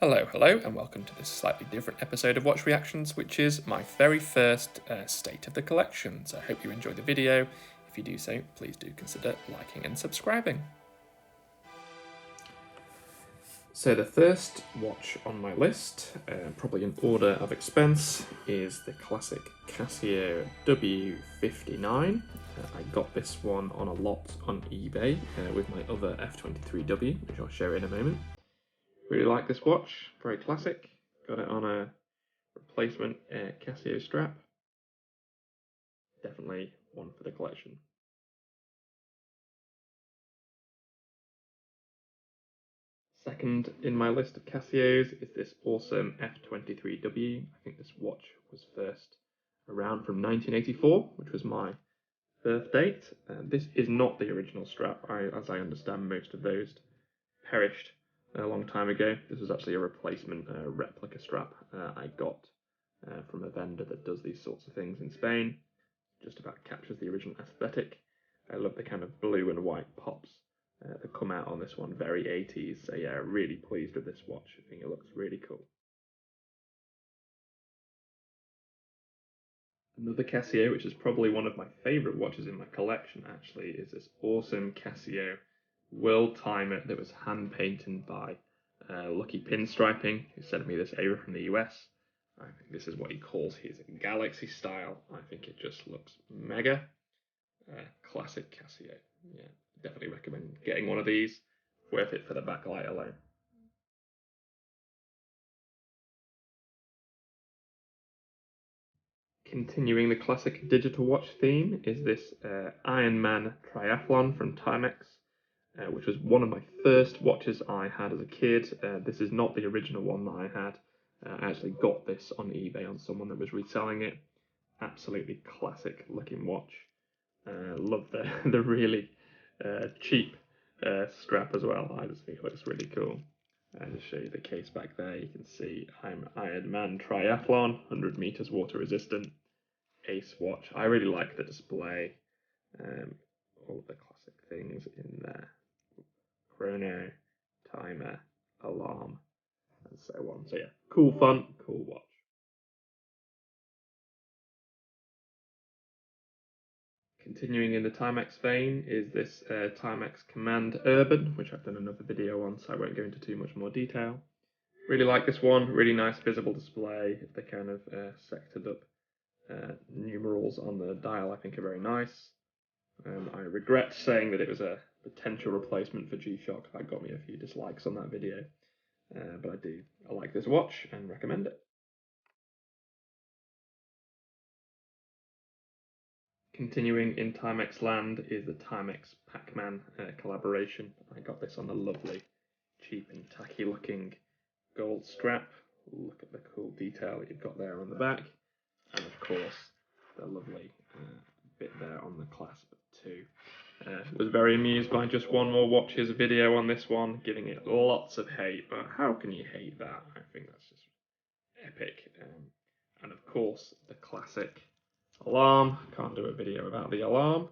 Hello, and welcome to this slightly different episode of Watch Reactions, which is my very first state of the collection. So I hope you enjoy the video. If you do so, please do consider liking and subscribing. So the first watch on my list, probably in order of expense, is the classic Casio W59. I got this one on a lot on eBay with my other F23W, which I'll show in a moment. Really like this watch, very classic. Got it on a replacement Casio strap. Definitely one for the collection. Second in my list of Casios is this awesome F23W. I think this watch was first around from 1984, which was my birth date. This is not the original strap. As I understand, most of those perished a long time ago. This was actually a replacement replica strap I got from a vendor that does these sorts of things in Spain. Just about captures the original aesthetic. I love the kind of blue and white pops that come out on this one, very 80s. So yeah, really pleased with this watch. I think it looks really cool. Another Casio, which is probably one of my favourite watches in my collection actually, is this awesome Casio World Timer that was hand painted by Lucky Pinstriping, who sent me this over from the US. I think this is what he calls his Galaxy style. I think it just looks mega. Classic Casio. Yeah, definitely recommend getting one of these. Worth it for the backlight alone. Continuing the classic digital watch theme is this IRONMAN Triathlon from Timex, which was one of my first watches I had as a kid. This is not the original one that I had. I actually got this on eBay on someone that was reselling it. Absolutely classic looking watch. Love the really cheap strap as well. I just think it looks really cool. And to show you the case back there, you can see I'm IRONMAN Triathlon, 100 meters water resistant, ace watch. I really like the display, all of the classic things in there. Chrono, timer, alarm, and so on. So yeah, cool fun, cool watch. Continuing in the Timex vein is this Timex Command Urban, which I've done another video on, so I won't go into too much more detail. Really like this one, really nice visible display. The kind of sectored up numerals on the dial I think are very nice. I regret saying that it was a potential replacement for G-Shock. That got me a few dislikes on that video, but I like this watch and recommend it. Continuing in Timex land is the Timex PAC-MAN collaboration. I got this on the lovely, cheap and tacky looking gold strap. Look at the cool detail that you've got there on the back. And of course, the lovely bit there on the clasp too. Was very amused by Just One More Watches video on this one, giving it lots of hate, but how can you hate that? I think that's just epic. And of course, the classic alarm. Can't do a video without the alarm.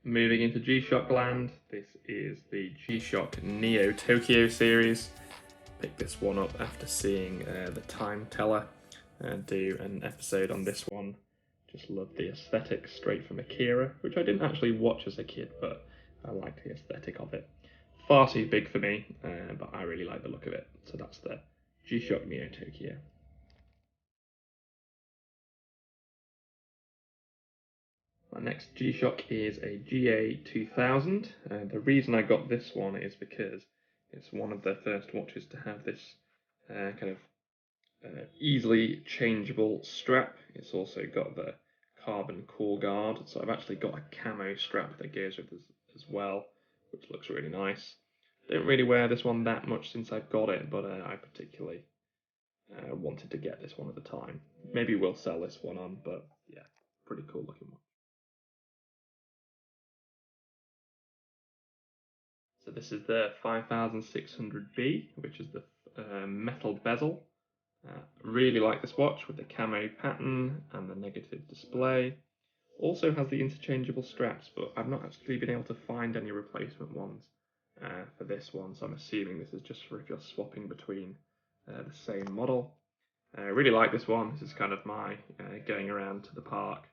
Moving into G-Shock land, this is the G-Shock Neo Tokyo series. Picked this one up after seeing the Time Teller do an episode on this one. Just loved the aesthetic straight from Akira, which I didn't actually watch as a kid, but I liked the aesthetic of it. Far too big for me, but I really like the look of it. So that's the G-Shock Neo Tokyo. My next G-Shock is a GA2000. The reason I got this one is because it's one of the first watches to have this kind of easily changeable strap. It's also got the carbon core guard, so I've actually got a camo strap that goes with this as well, which looks really nice. Don't really wear this one that much since I've got it, but I particularly wanted to get this one at the time. Maybe we'll sell this one on, but yeah, pretty cool looking one. So this is the 5600B, which is the metal bezel. Really like this watch with the camo pattern and the negative display. Also has the interchangeable straps, but I've not actually been able to find any replacement ones for this one, so I'm assuming this is just for if you're swapping between the same model. I really like this one. This is kind of my going around to the park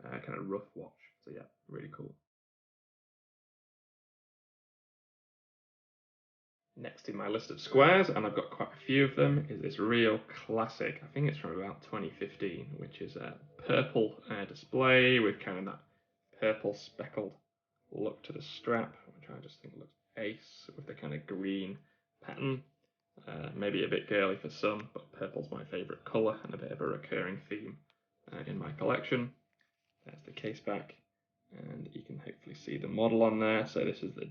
kind of rough watch. So yeah, really cool. Next in my list of squares, and I've got quite a few of them, is this real classic. I think it's from about 2015, which is a purple display with kind of that purple speckled look to the strap, which I just think looks ace with the kind of green pattern. Maybe a bit girly for some, but purple's my favourite colour and a bit of a recurring theme in my collection. There's the case back, and you can hopefully see the model on there. So this is the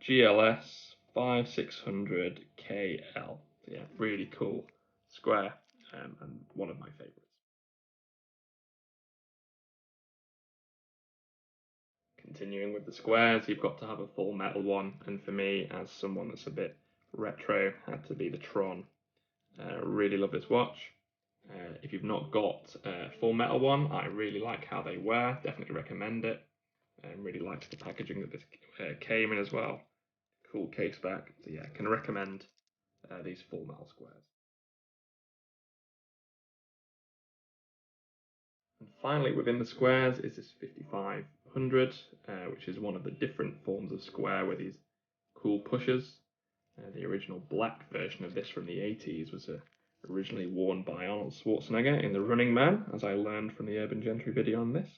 GLS 5600KL. So yeah, really cool square and one of my favourites. Continuing with the squares, you've got to have a full metal one, and for me, as someone that's a bit retro, had to be the TRON. Really love this watch. If you've not got a full metal one, I really like how they wear, definitely recommend it. Really liked the packaging that this came in as well. Cool case back, so yeah, can recommend these full metal squares. And finally, within the squares is this 5500, which is one of the different forms of square with these cool pushers. The original black version of this from the 80s was originally worn by Arnold Schwarzenegger in The Running Man, as I learned from the Urban Gentry video on this.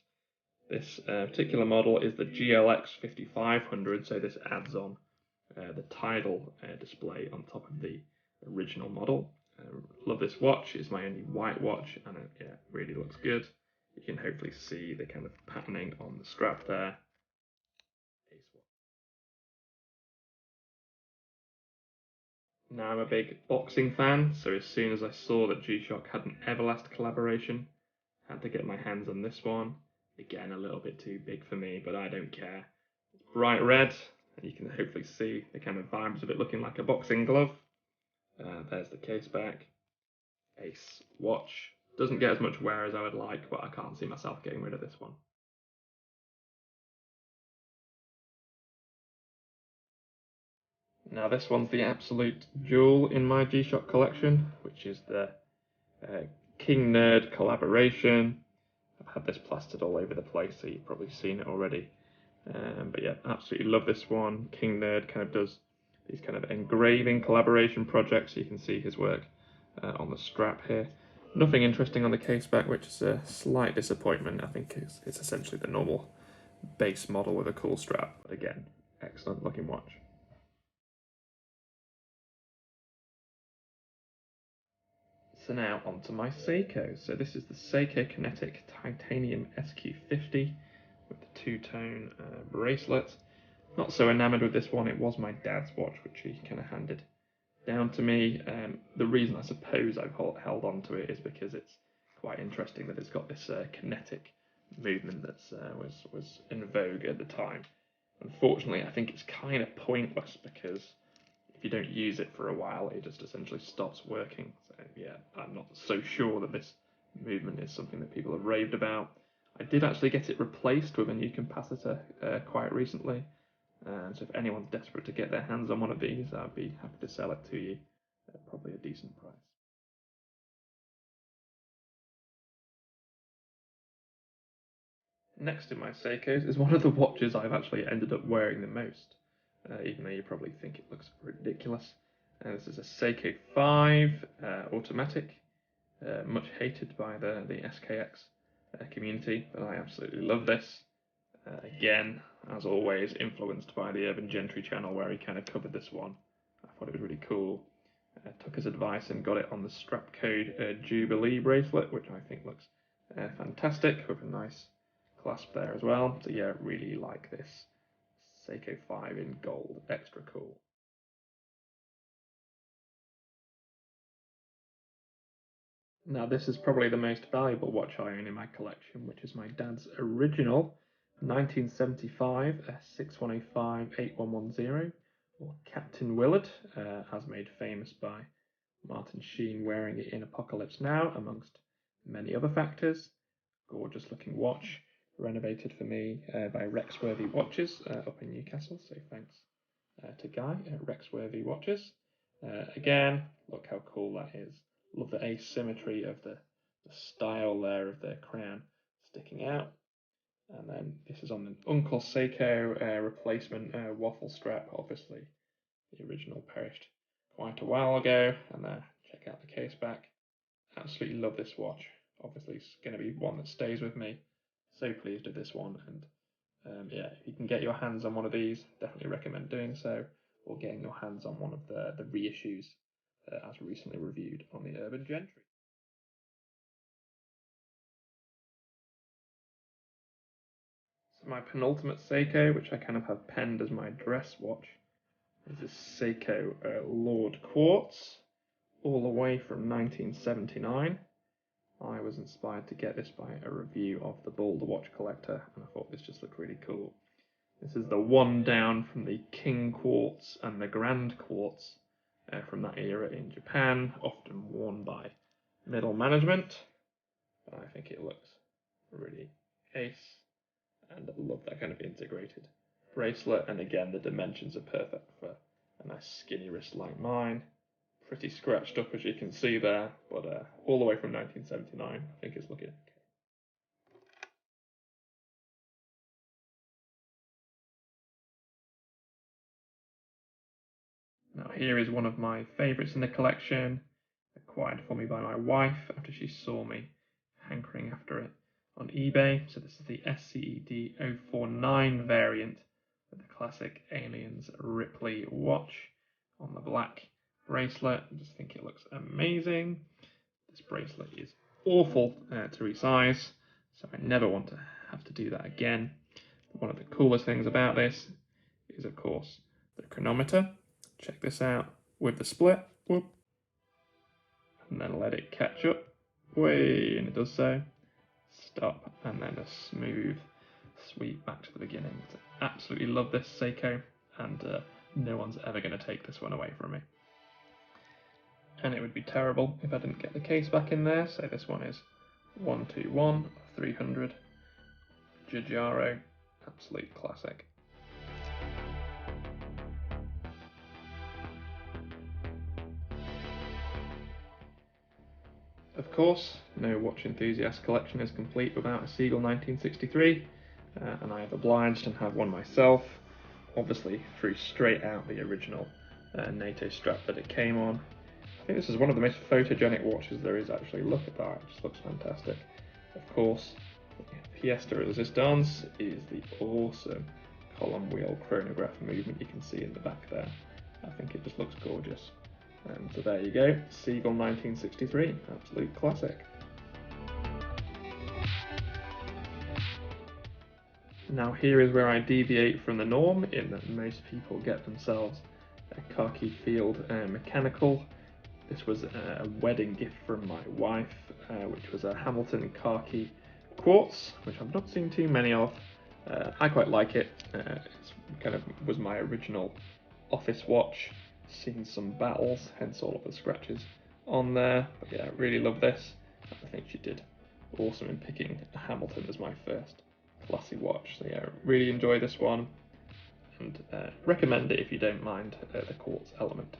This particular model is the GLX 5500, so this adds on the tidal display on top of the original model. Love this watch. It's my only white watch, and it really looks good. You can hopefully see the kind of patterning on the strap there. Now I'm a big boxing fan, so as soon as I saw that G-Shock had an EVERLAST collaboration, had to get my hands on this one. Again, a little bit too big for me, but I don't care. It's bright red, and you can hopefully see the kind of vibes of it looking like a boxing glove. There's the case back. Ace watch. Doesn't get as much wear as I would like, but I can't see myself getting rid of this one. Now this one's the absolute jewel in my G-Shock collection, which is the King Nerd collaboration. I've had this plastered all over the place, so you've probably seen it already. But yeah, absolutely love this one. King Nerd kind of does these kind of engraving collaboration projects. So you can see his work on the strap here. Nothing interesting on the case back, which is a slight disappointment. I think it's essentially the normal base model with a cool strap. But again, excellent looking watch. So now onto my Seiko. So this is the Seiko KINETIC Titanium SQ50 with the two-tone bracelet. Not so enamoured with this one. It was my dad's watch, which he kind of handed down to me. The reason I suppose I've held on to it is because it's quite interesting that it's got this kinetic movement that was in vogue at the time. Unfortunately, I think it's kind of pointless because if you don't use it for a while, it just essentially stops working. So yeah, I'm not so sure that this movement is something that people have raved about. I did actually get it replaced with a new capacitor quite recently. So if anyone's desperate to get their hands on one of these, I'd be happy to sell it to you at probably a decent price. Next in my Seikos is one of the watches I've actually ended up wearing the most, even though you probably think it looks ridiculous. This is a Seiko 5 automatic, much hated by the SKX community, but I absolutely love this. Again, as always, influenced by the Urban Gentry channel where he kind of covered this one. I thought it was really cool. Took his advice and got it on the strap code Jubilee bracelet, which I think looks fantastic with a nice clasp there as well. So yeah, really like this Seiko 5 in gold, extra cool. Now this is probably the most valuable watch I own in my collection, which is my dad's original 1975 6105-8110, or Captain Willard, as made famous by Martin Sheen wearing it in Apocalypse Now, amongst many other factors. Gorgeous looking watch. renovated for me by Rexworthy Watches up in Newcastle. So thanks to Guy at Rexworthy Watches. Again, look how cool that is. Love the asymmetry of the style there of the crown sticking out. And then this is on an Uncle Seiko replacement waffle strap. Obviously, the original perished quite a while ago. And check out the case back. Absolutely love this watch. Obviously, it's going to be one that stays with me. So pleased with this one. And yeah, if you can get your hands on one of these, definitely recommend doing so. Or getting your hands on one of the reissues as recently reviewed on the Urban Gentry. So my penultimate Seiko, which I kind of have penned as my dress watch, is this Seiko Lord Quartz, all the way from 1979. I was inspired to get this by a review of the Boulder Watch Collector, and I thought this just looked really cool. This is the one down from the King Quartz and the Grand Quartz from that era in Japan, often worn by middle management. But I think it looks really ace, and I love that kind of integrated bracelet. And again, the dimensions are perfect for a nice skinny wrist like mine. Pretty scratched up, as you can see there, but all the way from 1979, I think it's looking okay. Now here is one of my favourites in the collection, acquired for me by my wife after she saw me hankering after it on eBay. So this is the SCED 049 variant with the classic Aliens Ripley watch on the black bracelet. I just think it looks amazing. This bracelet is awful to resize, so I never want to have to do that again. One of the coolest things about this is, of course, the chronometer. Check this out with the split, whoop, and then let it catch up, way, and it does so. Stop, and then a smooth sweep back to the beginning. So absolutely love this Seiko, and no one's ever going to take this one away from me. And it would be terrible if I didn't get the case back in there. So this one is 121 300 Giugiaro, absolute classic. Of course, no watch enthusiast collection is complete without a Seagull 1963, and I have obliged and have one myself. Obviously, threw straight out the original NATO strap that it came on. I think this is one of the most photogenic watches there is actually. Look at that, it just looks fantastic. Of course, pièce de résistance is the awesome column wheel chronograph movement you can see in the back there. I think it just looks gorgeous. So there you go, Seagull 1963, absolute classic. Now here is where I deviate from the norm, in that most people get themselves a KHAKI field mechanical. This was a wedding gift from my wife, which was a Hamilton KHAKI quartz, which I've not seen too many of. I quite like it. It's kind of was my original office watch. Seen some battles, hence all of the scratches on there. But yeah, really love this. I think she did awesome in picking a Hamilton as my first classy watch. So yeah, really enjoy this one, and recommend it if you don't mind the quartz element.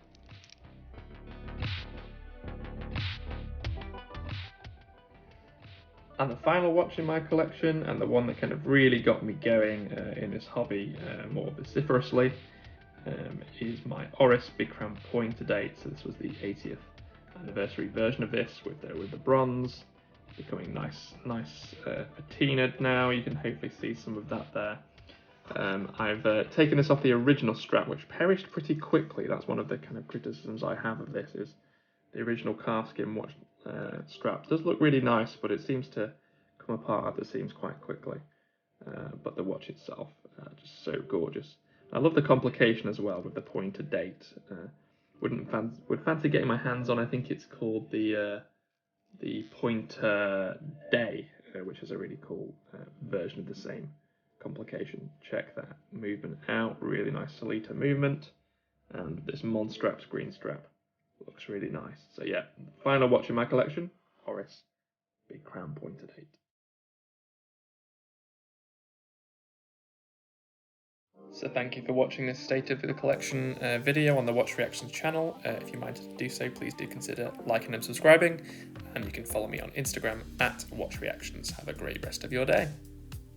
And the final watch in my collection, and the one that kind of really got me going in this hobby more vociferously, is my Oris Big Crown Pointer date. So this was the 80th anniversary version of this with the bronze, becoming nice patinaed now. You can hopefully see some of that there. I've taken this off the original strap, which perished pretty quickly. That's one of the kind of criticisms I have of this, is the original calfskin watch strap does look really nice, but it seems to come apart at the seams quite quickly. But the watch itself, just so gorgeous. I love the complication as well with the pointer date. Would fancy getting my hands on. I think it's called the pointer day, which is a really cool version of the same complication. Check that movement out, really nice Solita movement, and this Monstraps green strap looks really nice. So yeah, final watch in my collection, Oris Big Crown Pointer date. So thank you for watching this State of the Collection video on the Watch Reactions channel. If you mind to do so, please do consider liking and subscribing, and you can follow me on Instagram at Watch Reactions. Have a great rest of your day.